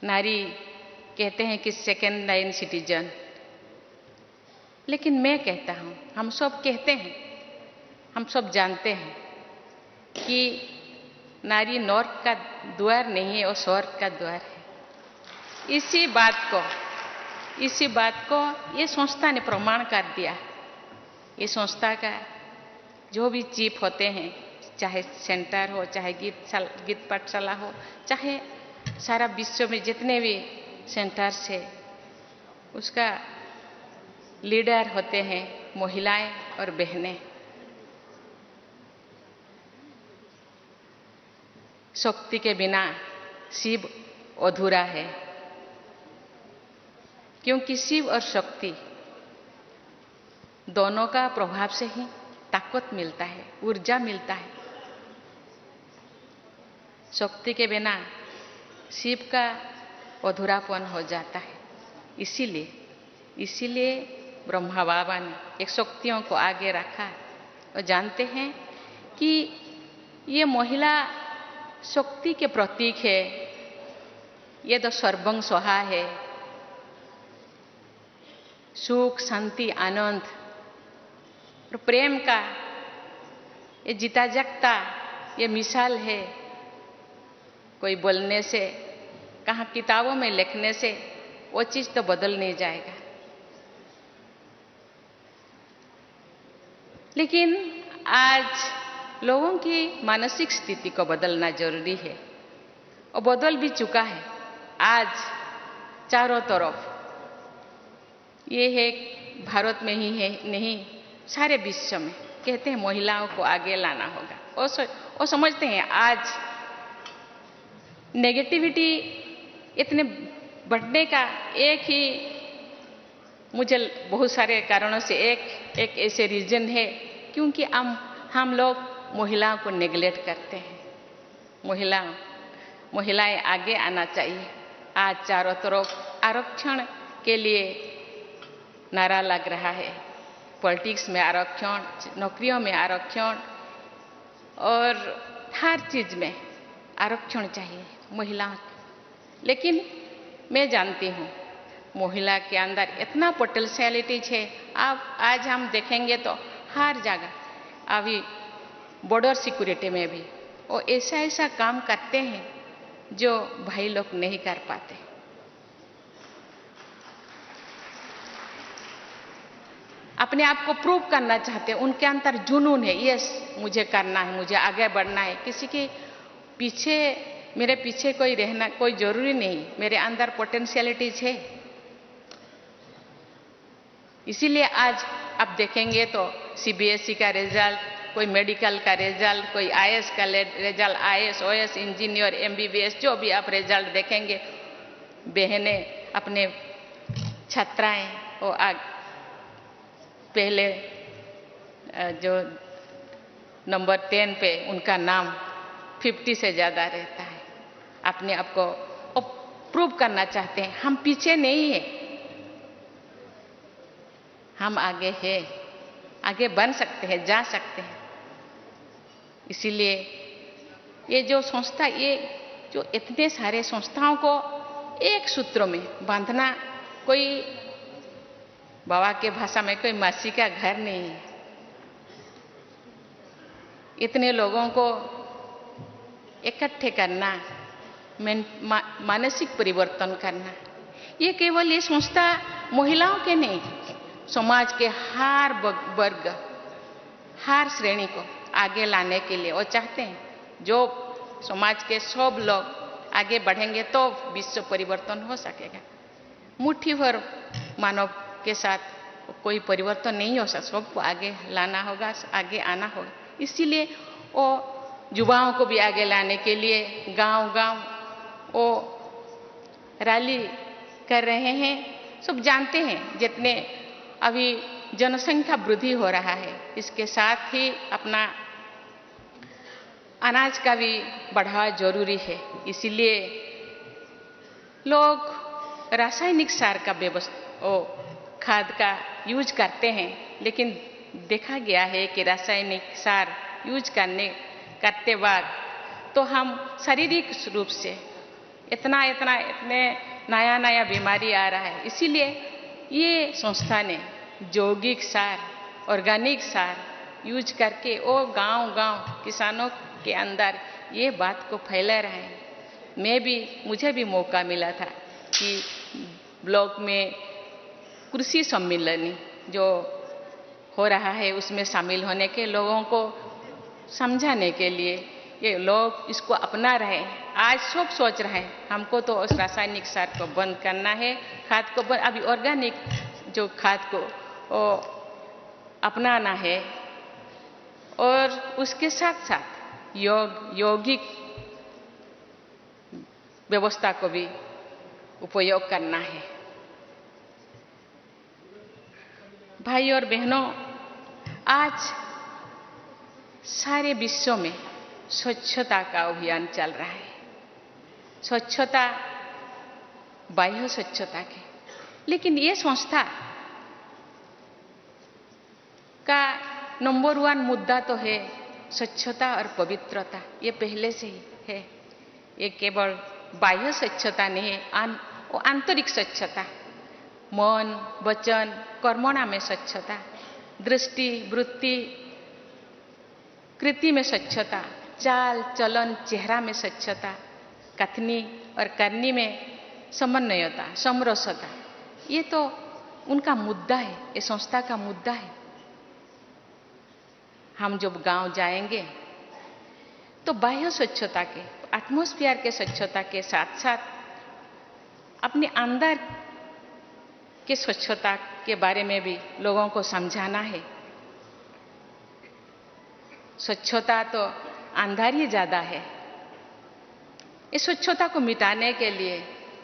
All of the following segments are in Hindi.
नारी कहते हैं कि सेकेंड लाइन सिटीजन, लेकिन मैं कहता हूँ, हम सब कहते हैं, हम सब जानते हैं कि नारी नॉर्थ का द्वार नहीं है, वो स्वर्ग का द्वार है। इसी बात को ये संस्था ने प्रमाण कर दिया। ये संस्था का जो भी चीफ होते हैं, चाहे सेंटर हो, चाहे गीत पाठशाला हो, चाहे सारा विश्व में जितने भी सेंटर्स है, उसका लीडर होते हैं महिलाएं और बहनें। शक्ति के बिना शिव अधूरा है, क्योंकि शिव और शक्ति दोनों का प्रभाव से ही ताकत मिलता है, ऊर्जा मिलता है। शक्ति के बिना शिव का अधूरापन हो जाता है। इसीलिए ब्रह्मा बाबा ने एक शक्तियों को आगे रखा और जानते हैं कि ये महिला शक्ति के प्रतीक है, ये तो सर्वं स्वाहा है। सुख, शांति, आनंद और प्रेम का ये जीता जागता ये मिसाल है। कोई बोलने से, कहाँ किताबों में लिखने से वो चीज तो बदल नहीं जाएगा, लेकिन आज लोगों की मानसिक स्थिति को बदलना जरूरी है और बदल भी चुका है। आज चारों तरफ ये है, भारत में ही है नहीं, सारे विश्व में कहते हैं महिलाओं को आगे लाना होगा। और समझते हैं आज नेगेटिविटी इतने बढ़ने का एक ही, मुझे बहुत सारे कारणों से एक ऐसे रीजन है, क्योंकि हम लोग महिलाओं को नेग्लेक्ट करते हैं। महिलाएं आगे आना चाहिए। आज चारों तरफ आरक्षण के लिए नारा लग रहा है। पॉलिटिक्स में आरक्षण, नौकरियों में आरक्षण और हर चीज में आरक्षण चाहिए महिलाओं को। लेकिन मैं जानती हूँ महिला के अंदर इतना पोटेंशियलिटीज है। आज हम देखेंगे तो हर जगह, अभी बॉर्डर सिक्योरिटी में भी वो ऐसा काम करते हैं जो भाई लोग नहीं कर पाते। अपने आप को प्रूव करना चाहते हैं, उनके अंदर जुनून है, यस मुझे करना है, मुझे आगे बढ़ना है। किसी के पीछे, मेरे पीछे कोई रहना कोई जरूरी नहीं, मेरे अंदर पोटेंशियलिटीज है। इसीलिए आज आप देखेंगे तो सीबीएसई का रिजल्ट, कोई मेडिकल का रिजल्ट, कोई आईएएस का result, IAS, OAS, engineer, MBBS, जो भी आप रिजल्ट देखेंगे, बहनें अपने छात्राएं वो पहले जो नंबर 10 पे उनका नाम 50 से ज्यादा रहता है। अपने आप को प्रूव करना चाहते हैं, हम पीछे नहीं है, हम आगे हैं, आगे बन सकते हैं, जा सकते हैं। इसीलिए ये जो संस्था, ये जो इतने सारे संस्थाओं को एक सूत्र में बांधना, कोई बाबा के भाषा में कोई मासी का घर नहीं है। इतने लोगों को इकट्ठे करना, मानसिक परिवर्तन करना, ये केवल ये संस्था महिलाओं के नहीं, समाज के हर वर्ग, हर श्रेणी को आगे लाने के लिए वो चाहते हैं। जो समाज के सब लोग आगे बढ़ेंगे तो विश्व परिवर्तन हो सकेगा। मुट्ठी भर मानव के साथ कोई परिवर्तन नहीं हो सकता, सबको आगे लाना होगा, आगे आना होगा। इसीलिए वो युवाओं को भी आगे लाने के लिए गांव-गांव वो रैली कर रहे हैं। सब जानते हैं जितने अभी जनसंख्या वृद्धि हो रहा है, इसके साथ ही अपना अनाज का भी बढ़ावा जरूरी है। इसीलिए लोग रासायनिक सार का खाद का यूज करते हैं, लेकिन देखा गया है कि रासायनिक सार यूज करते वक्त तो हम शारीरिक रूप से इतने नया नया बीमारी आ रहा है। इसीलिए ये संस्था ने जैविक सार, ऑर्गेनिक सार यूज करके वो गांव-गांव किसानों के अंदर ये बात को फैला रहे हैं। मुझे भी मौका मिला था कि ब्लॉक में कृषि सम्मेलन जो हो रहा है उसमें शामिल होने के लोगों को समझाने के लिए ये लोग इसको अपना रहे हैं। आज सब सोच रहे हैं हमको तो उस रासायनिक सार को बंद करना है, खाद को बंद, अभी ऑर्गेनिक जो खाद को अपनाना है और उसके साथ साथ यौगिक व्यवस्था को भी उपयोग करना है। भाई और बहनों, आज सारे विश्व में स्वच्छता का अभियान चल रहा है। स्वच्छता, बाह्य स्वच्छता के, लेकिन ये संस्था का नंबर 1 मुद्दा तो है स्वच्छता और पवित्रता। ये पहले से ही है। ये केवल बाह्य स्वच्छता नहीं है, वो आंतरिक स्वच्छता, मन, वचन, कर्मणा में स्वच्छता, दृष्टि, वृत्ति, कृति में स्वच्छता, चाल चलन, चेहरा में स्वच्छता, कथनी और करनी में समन्वयता, समरसता, ये तो उनका मुद्दा है, ये संस्था का मुद्दा है। हम जब गांव जाएंगे तो बाह्य स्वच्छता के, एटमॉस्फेयर के स्वच्छता के साथ साथ अपने अंदर के स्वच्छता के बारे में भी लोगों को समझाना है। स्वच्छता तो अंदर ही ज्यादा है। इस स्वच्छता को मिटाने के लिए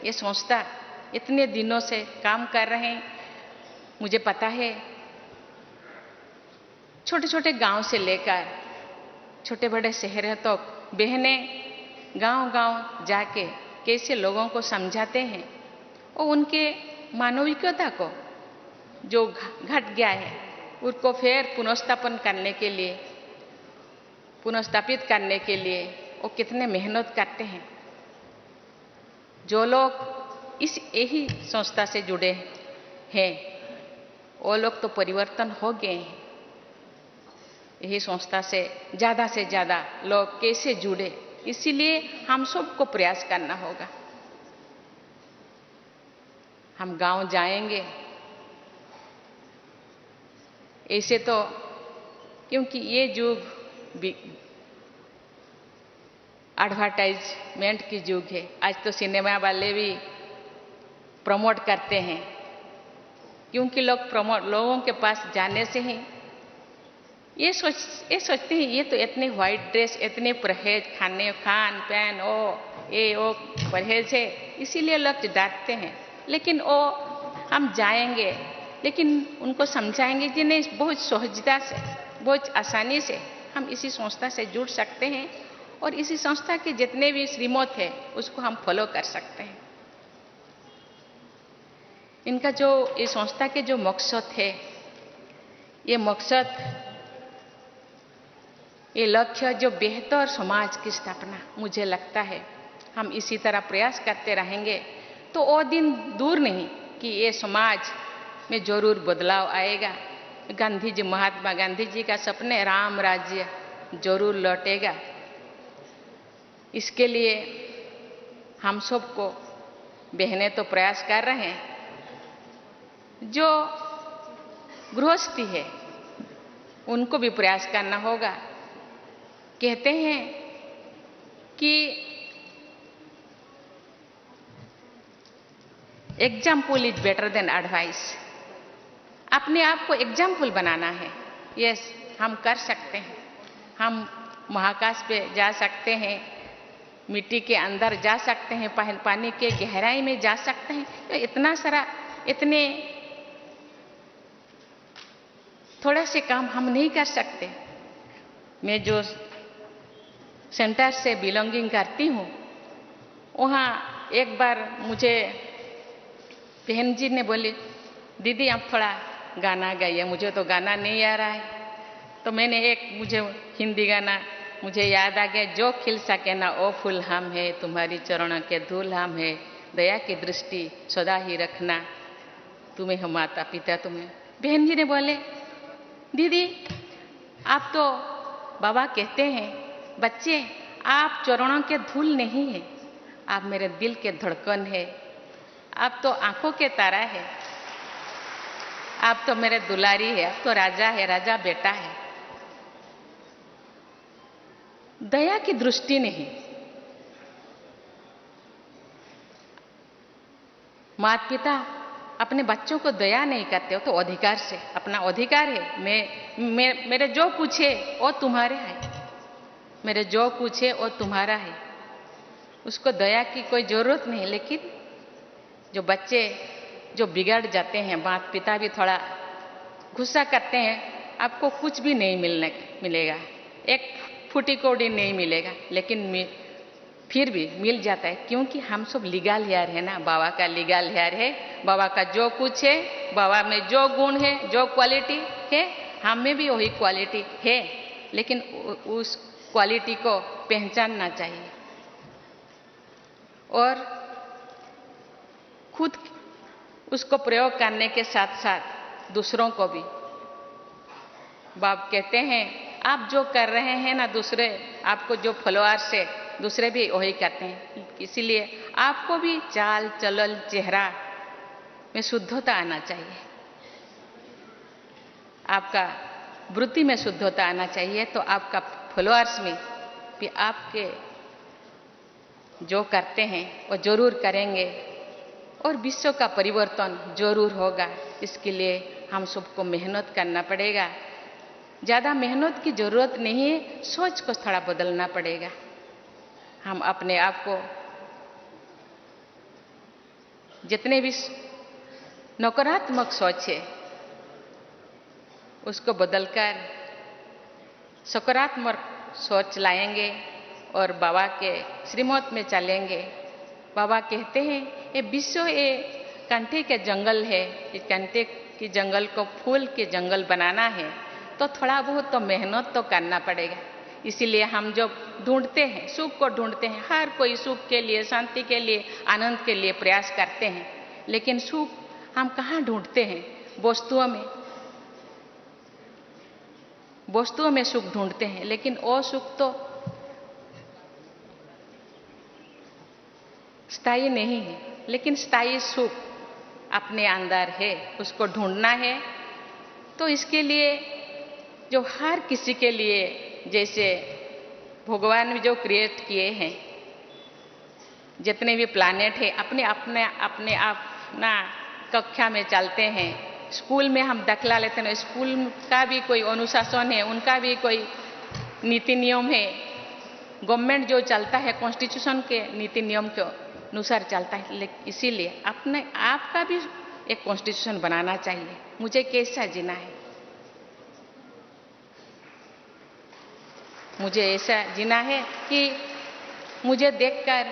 ये संस्था इतने दिनों से काम कर रहे हैं। मुझे पता है छोटे छोटे गांव से लेकर छोटे बड़े शहरों तक बहनें गांव-गांव जाके कैसे लोगों को समझाते हैं और उनके मानविकता को जो घट गया है उसको फिर पुनर्स्थापन करने के लिए, पुनर्स्थापित करने के लिए वो कितने मेहनत करते हैं। जो लोग इस यही संस्था से जुड़े हैं वो लोग तो परिवर्तन हो गए हैं। यही संस्था से ज़्यादा लोग कैसे जुड़े, इसीलिए हम सबको प्रयास करना होगा। हम गांव जाएंगे ऐसे तो, क्योंकि ये युग एडवर्टाइजमेंट की युग है। आज तो सिनेमा वाले भी प्रमोट करते हैं, क्योंकि लोगों के पास जाने से ही ये सोचते हैं ये तो इतने व्हाइट ड्रेस, इतने परहेज, खान पैन ओ परहेज है, इसीलिए लोग डांटते हैं। लेकिन हम जाएंगे, लेकिन उनको समझाएंगे कि नहीं, बहुत सहजता से, बहुत आसानी से हम इसी संस्था से जुड़ सकते हैं और इसी संस्था के जितने भी श्रीमत है उसको हम फॉलो कर सकते हैं। इनका जो इस संस्था के जो मकसद है, ये मकसद, ये लक्ष्य जो बेहतर समाज की स्थापना, मुझे लगता है हम इसी तरह प्रयास करते रहेंगे तो वो दिन दूर नहीं कि ये समाज में जरूर बदलाव आएगा। महात्मा गांधी जी का सपने राम राज्य जरूर लौटेगा। इसके लिए हम सबको, बहनें तो प्रयास कर रहे हैं, जो गृहस्थी है उनको भी प्रयास करना होगा। कहते हैं कि example is better than advice. अपने आप को एग्जाम्पल बनाना है। यस, हम कर सकते हैं। हम महाकाश पे जा सकते हैं, मिट्टी के अंदर जा सकते हैं, पानी के गहराई में जा सकते हैं। तो इतना सारा, इतने थोड़ा से काम हम नहीं कर सकते। मैं जो सेंटर से बिलोंगिंग करती हूँ, वहाँ एक बार मुझे बहन जी ने बोली, दीदी आप थोड़ा गाना गाइए। मुझे तो गाना नहीं आ रहा है, तो मैंने मुझे हिंदी गाना मुझे याद आ गया, जो खिल सके ना ओ फूल हम है, तुम्हारी चरणों के धूल हम है, दया की दृष्टि सदा ही रखना, तुम्हें हो माता पिता तुम्हें। बहन जी ने बोले, दीदी आप तो बाबा कहते हैं, बच्चे आप चरणों के धूल नहीं है, आप मेरे दिल के धड़कन है, आप तो आंखों के तारा है, आप तो मेरे दुलारी है, आप तो राजा है, राजा बेटा है। दया की दृष्टि नहीं। माता पिता अपने बच्चों को दया नहीं करते हो तो अधिकार से, अपना अधिकार है, मेरे जो पूछे वो तुम्हारे है, मेरे जो पूछे वो तुम्हारा है, उसको दया की कोई जरूरत नहीं। लेकिन जो बच्चे जो बिगड़ जाते हैं, माता पिता भी थोड़ा गुस्सा करते हैं, आपको कुछ भी नहीं मिलेगा, एक फूटी कौड़ी नहीं मिलेगा, लेकिन फिर भी मिल जाता है, क्योंकि हम सब लीगल हेयर है ना, बाबा का लीगल हेयर है। बाबा का जो कुछ है, बाबा में जो गुण है, जो क्वालिटी है, हम में भी वही क्वालिटी है, लेकिन उस क्वालिटी को पहचानना चाहिए और खुद उसको प्रयोग करने के साथ साथ दूसरों को भी। बाप कहते हैं, आप जो कर रहे हैं ना, दूसरे आपको जो फॉलोअर्स है, दूसरे भी वही करते हैं, इसीलिए आपको भी चाल चलन चेहरा में शुद्धता आना चाहिए, आपका वृत्ति में शुद्धता आना चाहिए, तो आपका फॉलोअर्स में भी आपके जो करते हैं वो जरूर करेंगे और विश्व का परिवर्तन जरूर होगा। इसके लिए हम सबको मेहनत करना पड़ेगा। ज़्यादा मेहनत की जरूरत नहीं है, सोच को थोड़ा बदलना पड़ेगा। हम अपने आप को जितने भी नकारात्मक सोच है उसको बदलकर सकारात्मक सोच लाएंगे और बाबा के श्रीमत में चलेंगे। बाबा कहते हैं, ये विश्व ये कंटे के जंगल है, इस कंटे के जंगल को फूल के जंगल बनाना है तो थोड़ा बहुत तो मेहनत तो करना पड़ेगा। इसीलिए हम जो ढूंढते हैं, सुख को ढूंढते हैं, हर कोई सुख के लिए, शांति के लिए, आनंद के लिए प्रयास करते हैं, लेकिन सुख हम कहाँ ढूंढते हैं? वस्तुओं में, वस्तुओं में सुख ढूंढते हैं, लेकिन वो सुख तो स्थायी नहीं है। लेकिन स्थायी सुख अपने अंदर है, उसको ढूंढना है। तो इसके लिए जो हर किसी के लिए, जैसे भगवान ने जो क्रिएट किए हैं, जितने भी प्लैनेट है, अपने अपने अपने अपना कक्षा में चलते हैं। स्कूल में हम दाखिला लेते हैं, स्कूल का भी कोई अनुशासन है, उनका भी कोई नीति नियम है। गवर्नमेंट जो चलता है कॉन्स्टिट्यूशन के नीति नियम के अनुसार चलता है, लेकिन इसीलिए अपने आप का भी एक कॉन्स्टिट्यूशन बनाना चाहिए। मुझे कैसा जीना है, मुझे ऐसा जीना है कि मुझे देखकर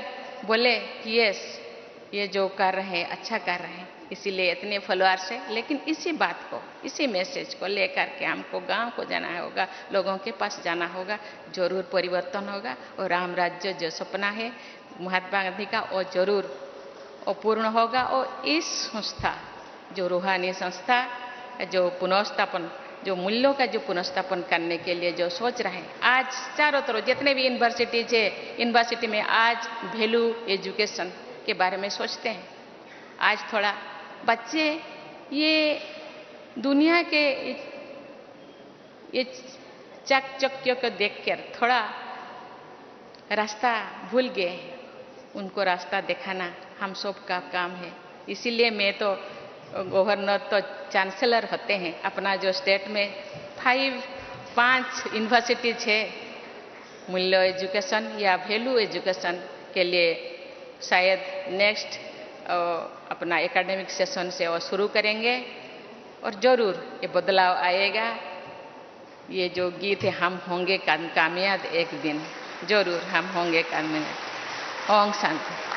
बोले कि यस, ये जो कर रहे हैं अच्छा कर रहे हैं। इसीलिए इतने फॉलोअर्स है, लेकिन इसी बात को, इसी मैसेज को लेकर के हमको गांव को जाना होगा, लोगों के पास जाना होगा, जरूर परिवर्तन होगा। और राम राज्य जो सपना है महात्मा गांधी का, वो जरूर पूर्ण होगा। और इस संस्था जो रूहानी संस्था, जो पुनर्स्थापन, जो मूल्यों का जो पुनर्स्थापन करने के लिए जो सोच रहे हैं, आज चारों तरफ जितने भी यूनिवर्सिटीज है, यूनिवर्सिटी में आज वैल्यू एजुकेशन के बारे में सोचते हैं। आज थोड़ा बच्चे ये दुनिया के ये चाकचक्यों को देखकर थोड़ा रास्ता भूल गए, उनको रास्ता दिखाना हम सब का काम है। इसीलिए मैं तो गवर्नर तो चांसलर होते हैं, अपना जो स्टेट में 5 यूनिवर्सिटीज है मूल्य एजुकेशन या वैल्यू एजुकेशन के लिए, शायद नेक्स्ट अपना एकेडमिक सेशन से वो शुरू करेंगे और जरूर ये बदलाव आएगा। ये जो गीत है, हम होंगे कामयाब एक दिन, जरूर हम होंगे कामयाब। ओम शांति।